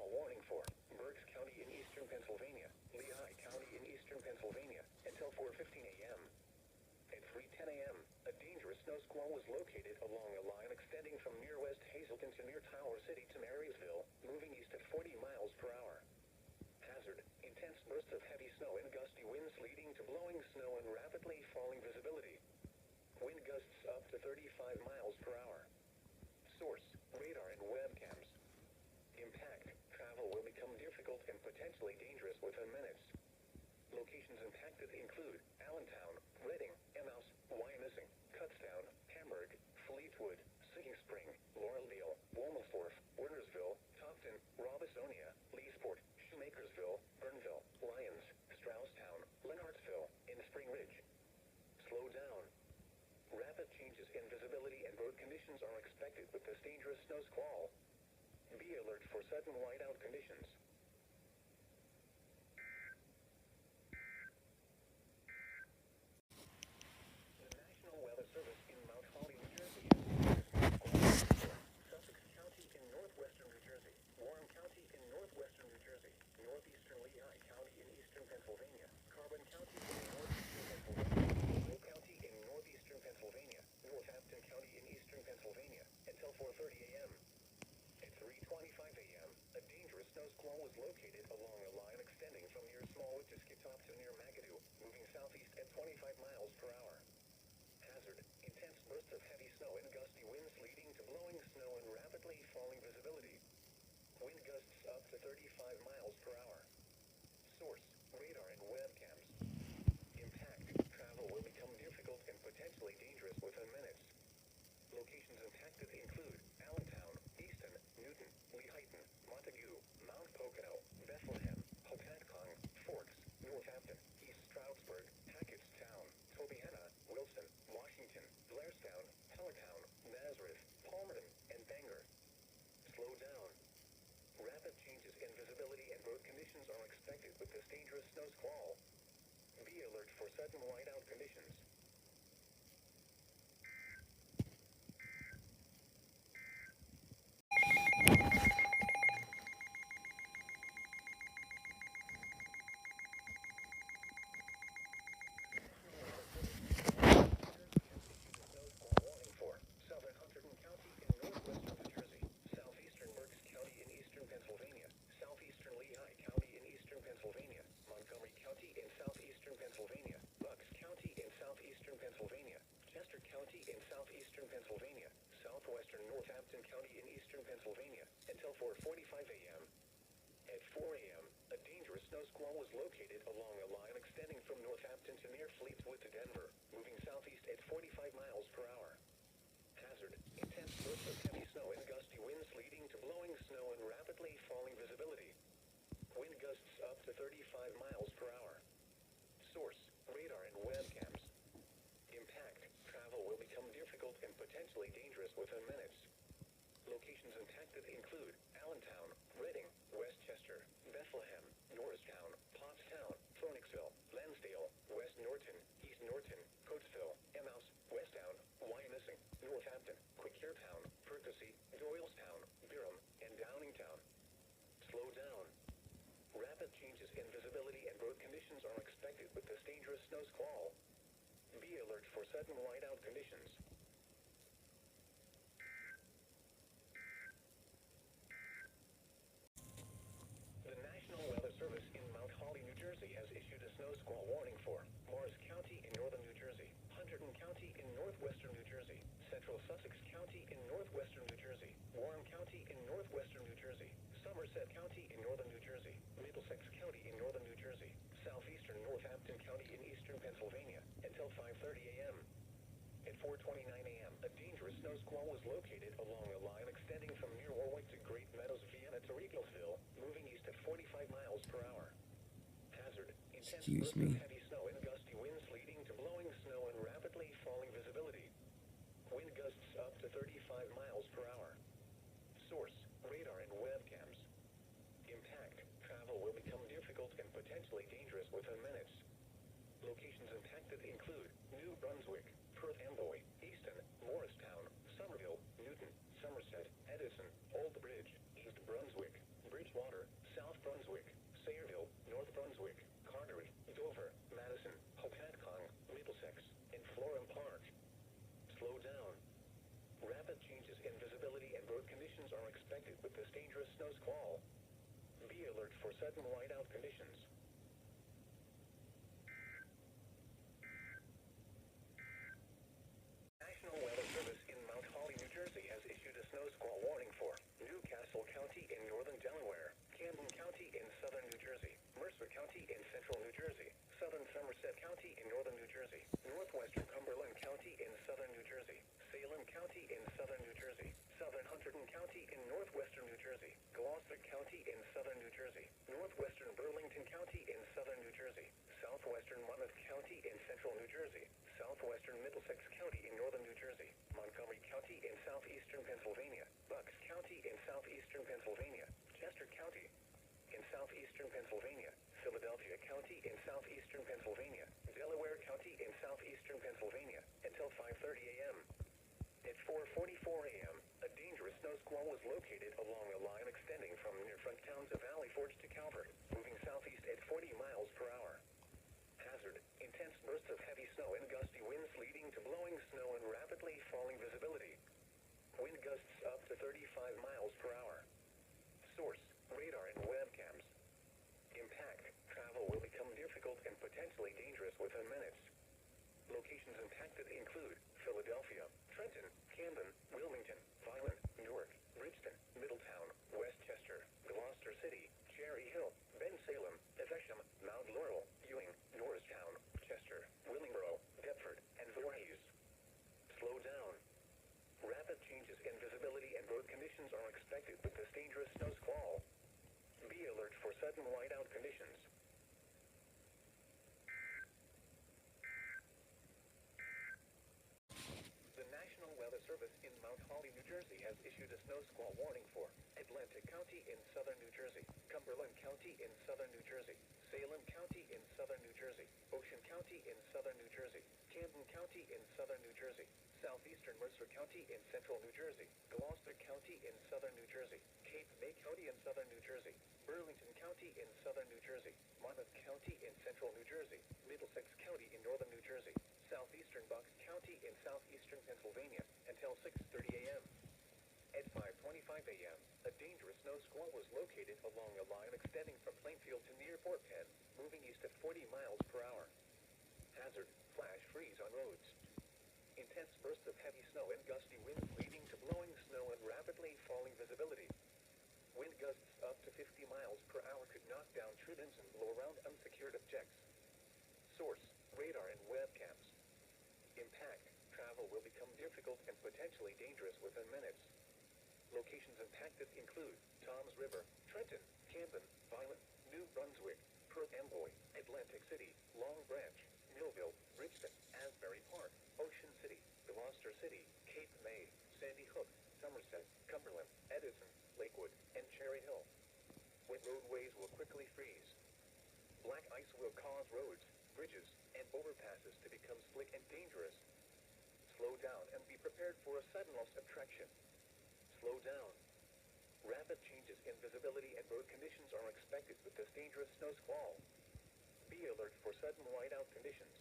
snowsquall warning for Berks County in eastern Pennsylvania, Lehigh County in eastern Pennsylvania, until 4:15 a.m. At 3:10 a.m., a dangerous snowsquall was located along a line extending from near West Hazleton to near Tower City to Marysville, moving east at 40 miles per hour. Hazard: intense bursts of heavy snow and gusty winds leading to blowing snow and rapidly falling visibility. Wind gusts up to 35 miles per hour. Source: radar and webcams. Impact: travel will become difficult and potentially dangerous within minutes. Locations impacted include Allentown, Reading, Emmaus, Wyomissing, Kutztown, Hamburg, Fleetwood, Singing Spring, Laureldale, Wilmersdorf, Wernersville, Tofton, Robisonia, Leesport, Shoemakersville, Burnville, Lyons, Strausstown, Lenhartsville, and Spring Ridge. Slow down. Rapid changes in visibility and road conditions are expected with this dangerous snow squall. Be alert for sudden whiteout conditions. The National Weather Service in Mount Holly, New Jersey has Sussex County in northwestern New Jersey, Warren County in northwestern New Jersey, northeastern Lehigh County in eastern Pennsylvania, Carbon County in northeastern Pennsylvania, Will County in northeastern Pennsylvania, Northampton County in eastern Pennsylvania, until 4:30 a.m. At 3:25 a.m., a dangerous snow squall was located along a line extending from near Small Witcheskytop to near Magadoo, moving southeast at 25 miles per hour. Hazard: intense bursts of heavy snow and gusty winds leading to blowing snow and rapidly falling visibility. Wind gusts up to 35 miles per hour. Source: radar and webcams. Impact: travel will become difficult and potentially dangerous within minutes. Locations impacted include Allentown, Easton, Newton, Lehighton, Montague, Mount Pocono, Bethlehem, Hopatcong, Forks, Northampton, East Stroudsburg, Hackettstown, Tobyhanna, Wilson, Washington, Blairstown, Hellertown, Nazareth, Palmerton, and Bangor. Slow down. Rapid changes in visibility and road conditions are expected with this dangerous snow squall. Be alert for sudden whiteout conditions. Pennsylvania, southwestern Northampton County in eastern Pennsylvania, until 4:45 a.m. At 4 a.m., a dangerous snow squall was located along a line extending from Northampton to near Fleetwood to Denver, moving southeast at 45 miles per hour. Hazard: intense bursts of heavy snow and gusty winds leading to blowing snow and rapidly falling visibility. Wind gusts up to 35 miles per hour. Source: radar and webcams. Impact: travel will become difficult and potentially dangerous within minutes. Locations impacted include Allentown, Reading, Westchester, Bethlehem, Norristown, Pottstown, Phoenixville, Lansdale, West Norton, East Norton, Coatesville, Emmaus, Westtown, Wyomissing, Northampton, Quakertown, Percy, Doylestown, Byram, and Downingtown. Slow down. Rapid changes in visibility and road conditions are expected with this dangerous snow squall. Be alert for sudden whiteout conditions. The National Weather Service in Mount Holly, New Jersey has issued a snow squall warning for Morris County in northern New Jersey, Hunterdon County in northwestern New Jersey, Central Sussex County in northwestern New Jersey, Warren County in northwestern New Jersey, Somerset County in northern New Jersey, Middlesex County in northern New Jersey, southeastern Northampton County in eastern Pennsylvania, until 5:30 a.m. At 4:29 a.m., a dangerous snow squall was located along a line extending from near Warwick to Great Meadows, Vienna to Regalsville, moving east at 45 miles per hour. Hazard: intense bursts of heavy snow and gusty winds leading to blowing snow and rapidly falling visibility. Wind gusts up to 35 miles per hour. Source: radar and webcams. Impact: travel will become difficult and potentially dangerous within minutes. Locations impacted include New Brunswick, Perth Amboy, Easton, Morristown, Somerville, Newton, Somerset, Edison, Old Bridge, East Brunswick, Bridgewater, this dangerous snow squall. Be alert for sudden whiteout conditions. National Weather Service in Mount Holly, New Jersey has issued a snow squall warning for Newcastle County in northern Delaware, Camden County in southern New Jersey, Mercer County in central New Jersey, southern Somerset County in northern New Jersey, northwestern Cumberland County in southern New Jersey, Salem County in southern New Jersey, southern Hunterdon County in northwestern New Jersey, Gloucester County in southern New Jersey, northwestern Burlington County in southern New Jersey, southwestern Monmouth County in central New Jersey, southwestern Middlesex County in northern New Jersey, Montgomery County in southeastern Pennsylvania, Bucks County in southeastern Pennsylvania, Chester County in southeastern Pennsylvania, Philadelphia County in southeastern Pennsylvania, Delaware County in southeastern Pennsylvania, until 5:30 a.m. At 4:44 a.m., a dangerous snow squall was located along a line extending from near-front towns of Valley Forge to Calvert, moving southeast at 40 miles per hour. Hazard: intense bursts of heavy snow and gusty winds leading to blowing snow and rapidly falling visibility. Wind gusts up to 35 miles per hour. Source: radar and webcams. Impact: travel will become difficult and potentially dangerous within minutes. Locations impacted include Philadelphia, Trenton, Camden, Wilmington, Violin, Newark, Bridgeton, Middletown, Westchester, Gloucester City, Cherry Hill, Bensalem, Evesham, Mount Laurel, Ewing, Norristown, Chester, Willingboro, Deptford, and Voorhees. Slow down. Rapid changes in visibility and road conditions are expected with this dangerous snow squall. Be alert for sudden whiteout conditions. The National Weather Service in Mount Holly, New Jersey has issued a snow squall warning for Atlantic County in southern New Jersey, Cumberland County in southern New Jersey, Salem County in southern New Jersey, Ocean County in southern New Jersey, Camden County in southern New Jersey, southeastern Mercer County in central New Jersey, Gloucester County in southern New Jersey, Cape May County in southern New Jersey, Burlington County in southern New Jersey, Monmouth County in central New Jersey, Middlesex County in northern New Jersey, southeastern Bucks County in southeastern Pennsylvania, until 6:30 a.m. At 5:25 a.m., a dangerous snow squall was located along a line extending from Plainfield to near Fort Penn, moving east at 40 miles per hour. Hazard: flash freeze on roads. Intense bursts of heavy snow and gusty winds leading to blowing snow and rapidly falling visibility. Wind gusts up to 50 miles per hour could knock down tree limbs and blow around unsecured objects. Source: radar and webcams. Impact: travel will become difficult and potentially dangerous within minutes. Locations impacted include Toms River, Trenton, Camden, Violin, New Brunswick, Perth Amboy, Atlantic City, Long Branch, Millville, Bridgeton, Asbury Park, Ocean City, Gloucester City, Cape May, Sandy Hook, Somerset, Cumberland, Edison, Lakewood, and Cherry Hill. Wet roadways will quickly freeze. Black ice will cause roads, bridges, and overpasses to become slick and dangerous. Slow down and be prepared for a sudden loss of traction. Slow down. Rapid changes in visibility and road conditions are expected with this dangerous snow squall. Be alert for sudden whiteout conditions.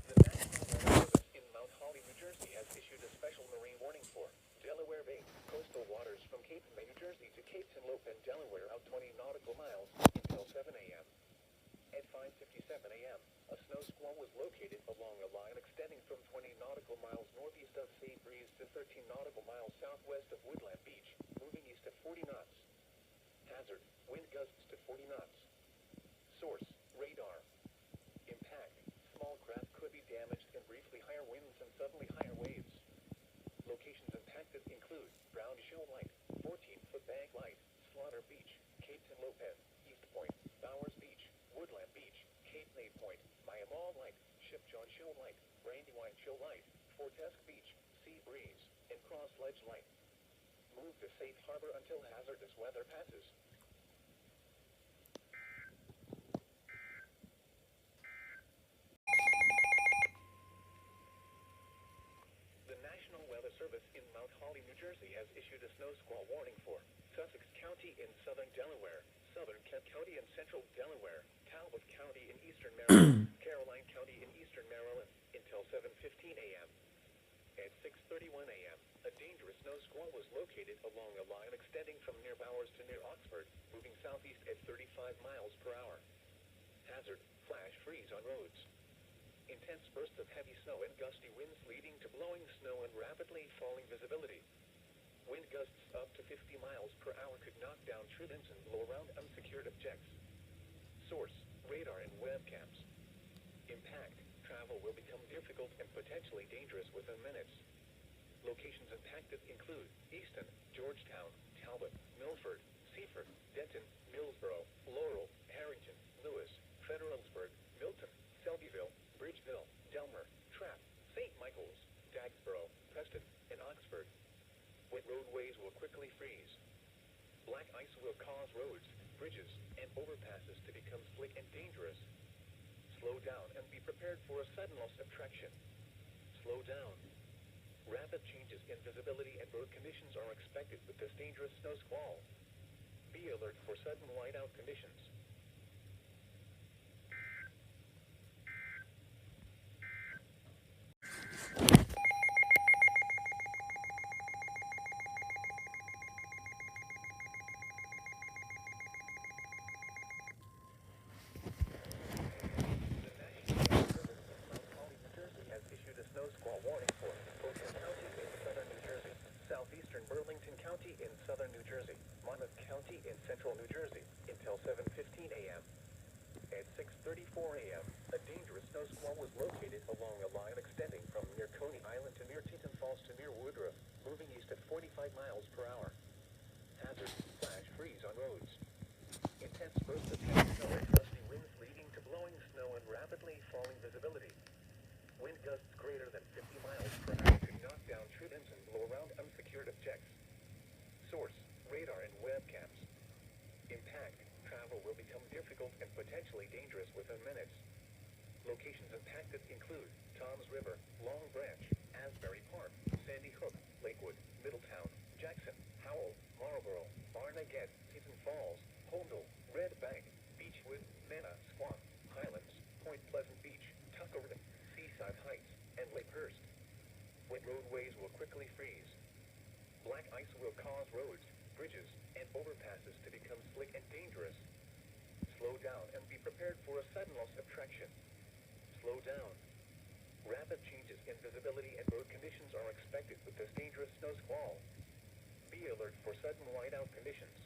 The National Weather Service in Mount Holly, New Jersey has issued a special marine warning for Delaware Bay, coastal waters from Cape May, New Jersey to Cape Henlopen, Delaware, out 20 nautical miles until 7 a.m. At 5:57 a.m., a snow squall was located along a line extending from 20 nautical miles northeast of Sea Breeze to 13 nautical miles southwest of Woodland Beach, moving east at 40 knots. Hazard: wind gusts to 40 knots. Source: radar. Impact: small craft could be damaged in briefly higher winds and suddenly higher waves. Locations impacted include Brown Shoal Light, 14-foot Bank Light, Slaughter Beach, Cape Henlopen, East Point, Bowers Beach, Woodland Beach, Cape May Point, Miami Light, Shipjaw Shoal Light, Brandywine Shoal Light, Fortesk Beach, Sea Breeze, and Cross Ledge Light. Move to safe harbor until hazardous weather passes. The National Weather Service in Mount Holly, New Jersey has issued a snow squall warning for Sussex County in southern Delaware, southern Kent County in central Delaware, Talbot County in eastern Maryland, Carolina 7:15 a.m. At 6:31 a.m., a dangerous snow squall was located along a line extending from near Bowers to near Oxford, moving southeast at 35 miles per hour. Hazard: flash freeze on roads. Intense bursts of heavy snow and gusty winds leading to blowing snow and rapidly falling visibility. Wind gusts up to 50 miles per hour could knock down tree limbs and blow around unsecured objects. Source: radar and webcams. Impact: travel will become difficult and potentially dangerous within minutes. Locations impacted include Easton, Georgetown, Talbot, Milford, Seaford, Denton, Millsboro, Laurel, Harrington, Lewis, Federalsburg, Milton, Selbyville, Bridgeville, Delmer, Trapp, St. Michael's, Dagsboro, Preston, and Oxford. Wet roadways will quickly freeze. Black ice will cause roads, bridges, and overpasses to become slick and dangerous. Slow down and be prepared for a sudden loss of traction. Slow down. Rapid changes in visibility and road conditions are expected with this dangerous snow squall. Be alert for sudden whiteout conditions. Burlington County in southern New Jersey, Monmouth County in central New Jersey, until 7:15 a.m. At 6:34 a.m., a dangerous snow squall was located along a line extending from near Coney Island to near Teton Falls to near Woodruff, moving east at 45 miles per hour. Hazard: flash freeze on roads. Intense bursts of heavy snow and gusty winds leading to blowing snow and rapidly falling visibility. Wind gusts greater than 50 miles per hour could knock down tree limbs and blow around unsecured objects. Source: radar and webcams. Impact: travel will become difficult and potentially dangerous within minutes. Locations impacted include Toms River, Long Branch, Asbury Park, Sandy Hook, Lakewood, Middletown, Jackson, Howell, Marlboro, Barnegat, Teton Falls, Holdell, Red Bank, Beechwood, Mena, Squam, Highlands, Point Pleasant Beach, Tuckerton, Seaside Heights, and Lakehurst. Wet roadways will quickly freeze. Black ice will cause roads, bridges, and overpasses to become slick and dangerous. Slow down and be prepared for a sudden loss of traction. Slow down. Rapid changes in visibility and road conditions are expected with this dangerous snow squall. Be alert for sudden whiteout conditions.